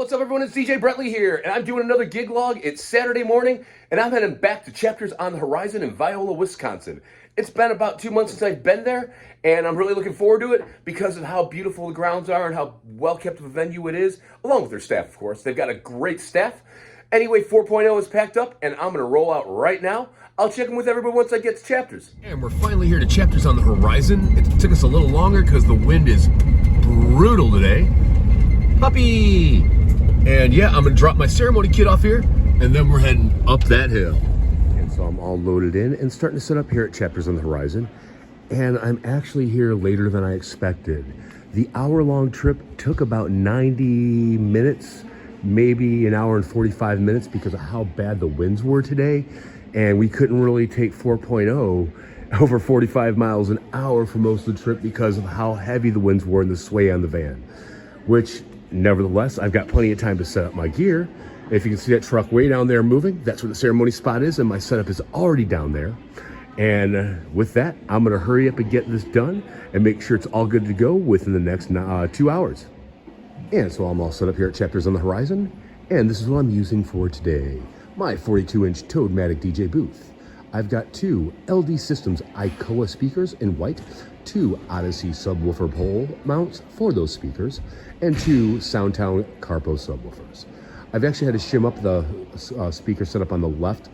What's up everyone, it's DJ Brentley here, and I'm doing another gig log. It's Saturday morning, and I'm heading back to Chapters on the Horizon in Viola, Wisconsin. It's been about 2 months since I've been there, and I'm really looking forward to it because of how beautiful the grounds are and how well kept of a venue it is, along with their staff, of course. They've got a great staff. Anyway, 4.0 is packed up, and I'm going to roll out right now. I'll check in with everybody once I get to Chapters. And we're finally here to Chapters on the Horizon. It took us a little longer because the wind is brutal today. Puppy! And yeah, I'm gonna drop my ceremony kit off here, and then we're heading up that hill. And so I'm all loaded in and starting to set up here at Chapters on the Horizon. And I'm actually here later than I expected. The hour-long trip took about 90 minutes, maybe an hour and 45 minutes because of how bad the winds were today. And we couldn't really take 4.0 over 45 miles an hour for most of the trip because of how heavy the winds were and the sway on the van. Which, nevertheless, I've got plenty of time to set up my gear. If you can see that truck way down there moving, that's where the ceremony spot is, and my setup is already down there. And with that, I'm gonna hurry up and get this done and make sure it's all good to go within the next 2 hours. And so I'm all set up here at Chapters on the Horizon, and this is what I'm using for today. My 42-inch Toadmatic DJ booth. I've got 2 LD Systems Icoa speakers in white, 2 Odyssey subwoofer pole mounts for those speakers, and 2 Soundtown Carpo subwoofers. I've actually had to shim up the speaker setup on the left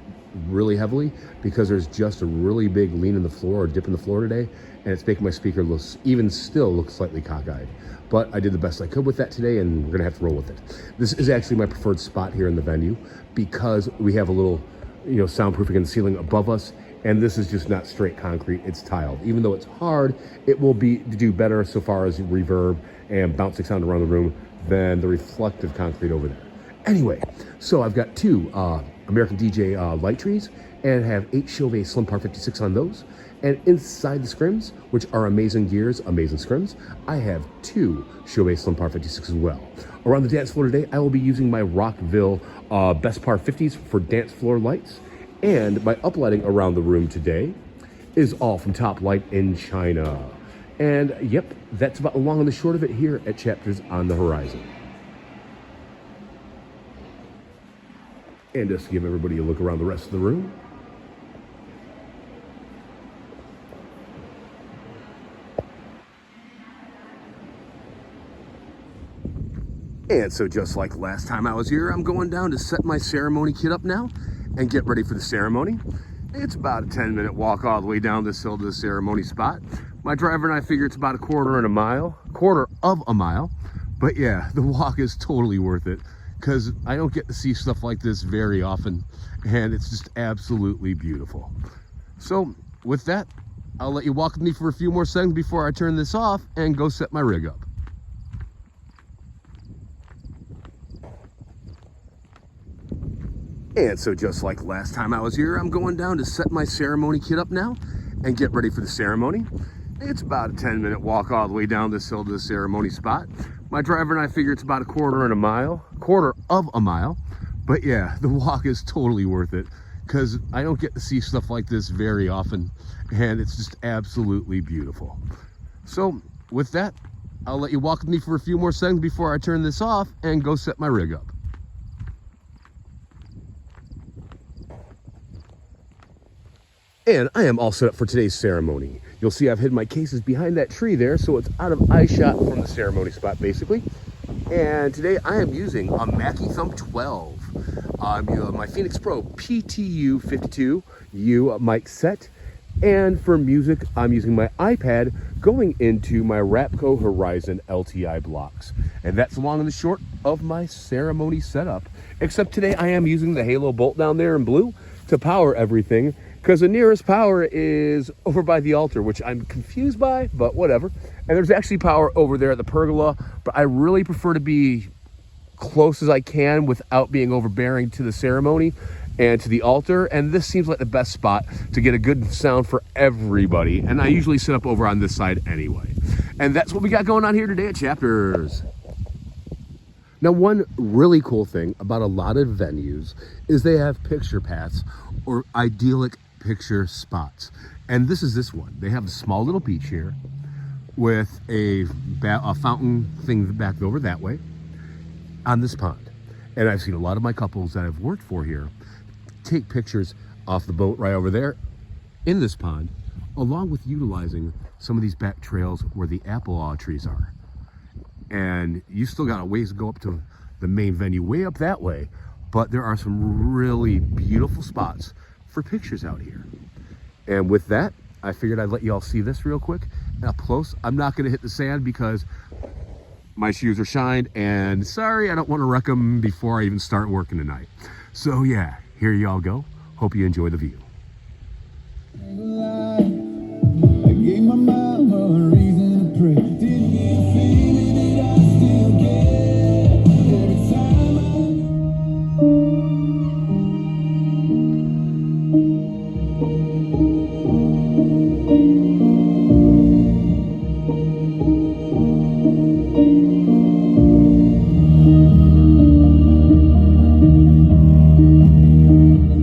really heavily because there's just a really big lean in the floor or dip in the floor today, and it's making my speaker look, even still look slightly cockeyed. But I did the best I could with that today, and we're gonna have to roll with it. This is actually my preferred spot here in the venue because we have a little, soundproofing in the ceiling above us, and this is just not straight concrete, it's tiled. Even though it's hard, it will do better so far as reverb and bouncing sound around the room than the reflective concrete over there. Anyway, so I've got 2 American DJ light trees and have 8 Chauvet Slimpar 56 on those. And inside the scrims, which are amazing gears, amazing scrims, I have 2 Chauvet Slimpar 56 as well. Around the dance floor today, I will be using my Rockville Best Par 50s for dance floor lights. And my uplighting around the room today is all from Top Light in China. And yep, that's about the long and the short of it here at Chapters on the Horizon. And just to give everybody a look around the rest of the room. And so just like last time I was here, I'm going down to set my ceremony kit up now and get ready for the ceremony. It's about a 10-minute walk all the way down this hill to the ceremony spot. My driver and I figure it's about a quarter of a mile. But yeah, the walk is totally worth it because I don't get to see stuff like this very often, and it's just absolutely beautiful. So with that, I'll let you walk with me for a few more seconds before I turn this off and go set my rig up. And so just like last time I was here, I'm going down to set my ceremony kit up now and get ready for the ceremony. It's about a 10-minute walk all the way down this hill to the ceremony spot. My driver and I figure it's about a quarter of a mile. But yeah, the walk is totally worth it because I don't get to see stuff like this very often, and it's just absolutely beautiful. So with that, I'll let you walk with me for a few more seconds before I turn this off and go set my rig up. And I am all set up for today's ceremony. You'll see I've hidden my cases behind that tree there, so it's out of eye shot from the ceremony spot, basically. And today I am using a Mackie Thumb 12. My Phenyx Pro PTU 52U mic set. And for music, I'm using my iPad going into my Rapco Horizon LTI blocks. And that's the long and the short of my ceremony setup. Except today I am using the Halo bolt down there in blue to power everything, because the nearest power is over by the altar, which I'm confused by, but whatever. And there's actually power over there at the pergola, but I really prefer to be close as I can without being overbearing to the ceremony and to the altar. And this seems like the best spot to get a good sound for everybody. And I usually sit up over on this side anyway. And that's what we got going on here today at Chapters. Now, one really cool thing about a lot of venues is they have picture paths or idyllic picture spots. And this is this one. They have a small little beach here with a fountain thing back over that way. on this pond. And I've seen a lot of my couples that I've worked for here take pictures off the boat right over there in this pond, along with utilizing some of these back trails where the apple trees are. And you still got a ways to go up to the main venue, way up that way, but there are some really beautiful spots for pictures out here. And with that, I figured I'd let you all see this real quick up close. I'm not going to hit the sand because my shoes are shined, and sorry, I don't want to wreck them before I even start working tonight. So yeah, here y'all go. Hope you enjoy the view. I gave my mama a reason to pray. Didn't you feel it? I still get every time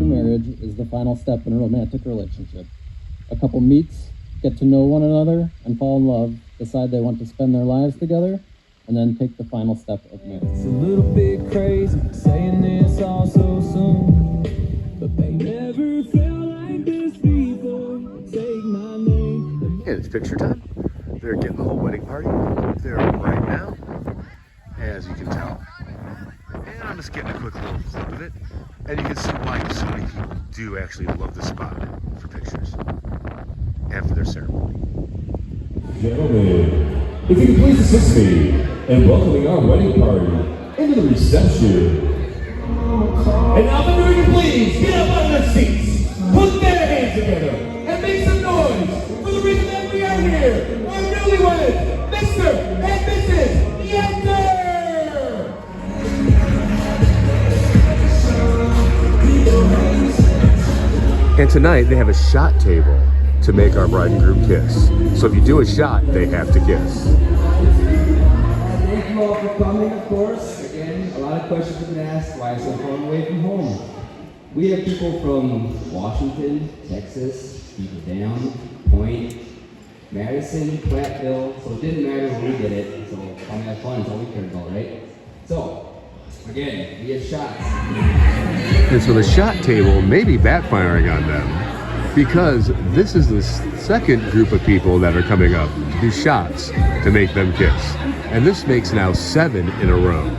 Marriage is the final step in a romantic relationship. A couple meets, get to know one another, and fall in love, decide they want to spend their lives together, and then take the final step of marriage. it's a little bit crazy saying this all so soon, but they never felt like this before. Take my name. And it's picture time. They're getting the whole wedding party up there right now, as you can tell. And I'm just getting a quick little clip of it. And you can see why so many people do actually love this spot for pictures and for their ceremony. Gentlemen, if you could please assist me in welcoming our wedding party into the reception. And now, if everyone can please get up on their seats, put their hands together, and make some noise for the reason that we are here, our newlyweds, Mr. and Mrs. Yender! And tonight they have a shot table to make our bride and groom kiss. So if you do a shot, they have to kiss. Thank you all for coming, of course. Again, a lot of questions have been asked, why so far away from home? We have people from Washington, Texas, Beaver Dam, Point, Madison, Platteville, so it didn't matter where we did it, so come have fun, is all we cared about, right? So, again, we have shots. And so the shot table may be backfiring on them because this is the second group of people that are coming up to do shots to make them kiss. And this makes now 7 in a row.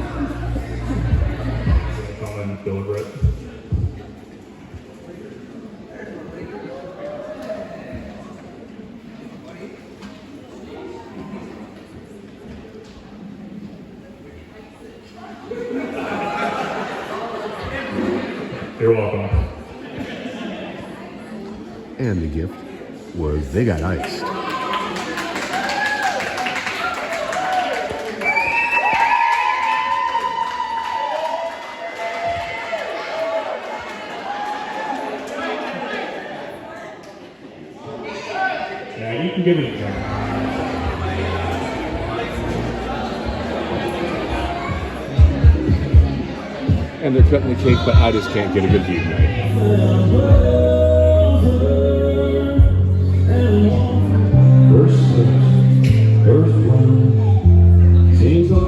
You're welcome. And the gift was they got iced. Yeah, you can give it a try. And they're cutting the cake, but I just can't get a good view tonight. First one, sings on.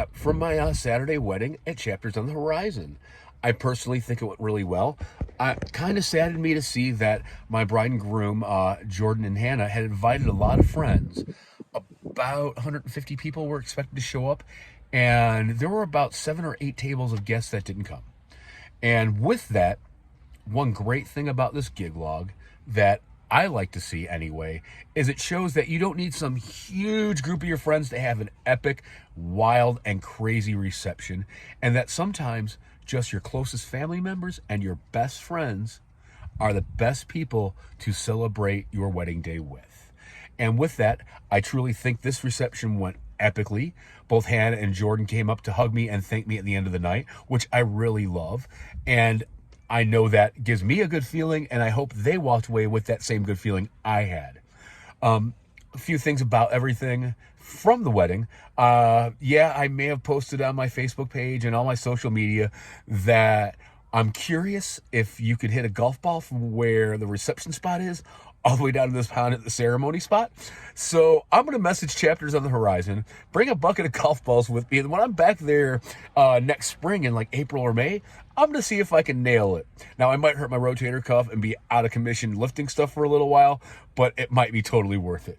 recap from my Saturday wedding at Chapters on the Horizon. I personally think it went really well. It kind of saddened me to see that my bride and groom, Jordan and Hannah, had invited a lot of friends. About 150 people were expected to show up, and there were about 7 or 8 tables of guests that didn't come. And with that, one great thing about this gig log that I like to see anyway is it shows that you don't need some huge group of your friends to have an epic, wild, and crazy reception, and that sometimes just your closest family members and your best friends are the best people to celebrate your wedding day with. And with that, I truly think this reception went epically. Both Hannah and Jordan came up to hug me and thank me at the end of the night, which I really love. And I know that gives me a good feeling, and I hope they walked away with that same good feeling I had. A few things about everything from the wedding. Yeah, I may have posted on my Facebook page and all my social media that I'm curious if you could hit a golf ball from where the reception spot is all the way down to this pond at the ceremony spot. So I'm going to message Chapters on the Horizon, bring a bucket of golf balls with me, and when I'm back there next spring in like April or May, I'm going to see if I can nail it. Now, I might hurt my rotator cuff and be out of commission lifting stuff for a little while, but it might be totally worth it.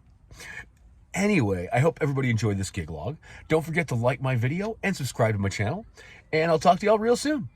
Anyway, I hope everybody enjoyed this gig log. Don't forget to like my video and subscribe to my channel, and I'll talk to y'all real soon.